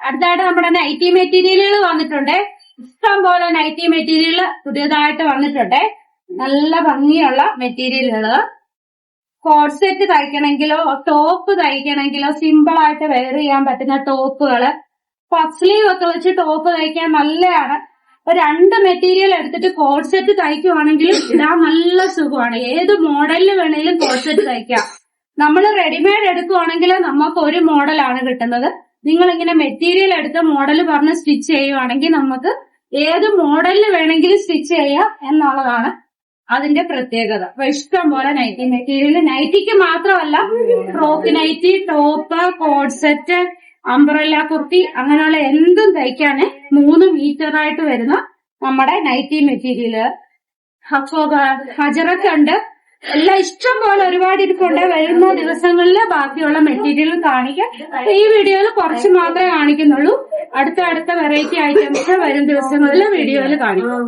അടുത്തായിട്ട് നമ്മുടെ നൈറ്റി മെറ്റീരിയലുകൾ വന്നിട്ടുണ്ട്. ഇഷ്ടം പോലെ നൈറ്റി മെറ്റീരിയൽ പുതിയതായിട്ട് വന്നിട്ടുണ്ട്. നല്ല ഭംഗിയുള്ള മെറ്റീരിയലുകള്. കോഡ് സെറ്റ് തയ്ക്കണമെങ്കിലോ ടോപ്പ് തയ്ക്കണമെങ്കിലോ സിമ്പിൾ ആയിട്ട് വെയർ ചെയ്യാൻ പറ്റുന്ന ടോപ്പുകള്, പഫ് സ്ലീവ് ഒക്കെ വെച്ച് ടോപ്പ് തയ്ക്കാൻ നല്ലതാണ്. അപ്പൊ 2 മെറ്റീരിയൽ എടുത്തിട്ട് കോഡ് സെറ്റ് തയ്ക്കുവാണെങ്കിൽ ഇടാൻ നല്ല സുഖമാണ്. ഏത് മോഡലിൽ വേണേലും കോഡ് സെറ്റ് തയ്ക്കാം. നമ്മൾ റെഡിമെയ്ഡ് എടുക്കുവാണെങ്കിൽ നമുക്ക് ഒരു മോഡലാണ് കിട്ടുന്നത്. നിങ്ങൾ ഇങ്ങനെ മെറ്റീരിയൽ എടുത്ത് മോഡൽ പറഞ്ഞ് സ്റ്റിച്ച് ചെയ്യുവാണെങ്കിൽ നമുക്ക് ഏത് മോഡലിൽ വേണമെങ്കിലും സ്റ്റിച്ച് ചെയ്യാം എന്നുള്ളതാണ് അതിന്റെ പ്രത്യേകത. അപ്പൊ ഇഷ്ടം പോലെ നൈറ്റി മെറ്റീരിയൽ, നൈറ്റിക്ക് മാത്രമല്ല frock nighty, top, co-ord set, umbrella kurti, അങ്ങനെയുള്ള എന്തും തയ്ക്കാന് 3 മീറ്ററായിട്ട് വരുന്ന നമ്മുടെ നൈറ്റി മെറ്റീരിയല്. അപ്പോ ഹജറൊക്കെ ഉണ്ട്. എല്ലാം ഇഷ്ടം പോലെ ഒരുപാട് ഇരിപ്പുണ്ട്. വരുന്ന ദിവസങ്ങളിൽ ബാക്കിയുള്ള മെറ്റീരിയൽ കാണിക്കാം. ഈ വീഡിയോയിൽ കുറച്ച് മാത്രമേ കാണിക്കുന്നുള്ളൂ. അടുത്ത വെറൈറ്റി ഐറ്റംസ് വരും ദിവസങ്ങളിൽ വീഡിയോയിൽ കാണിക്കും.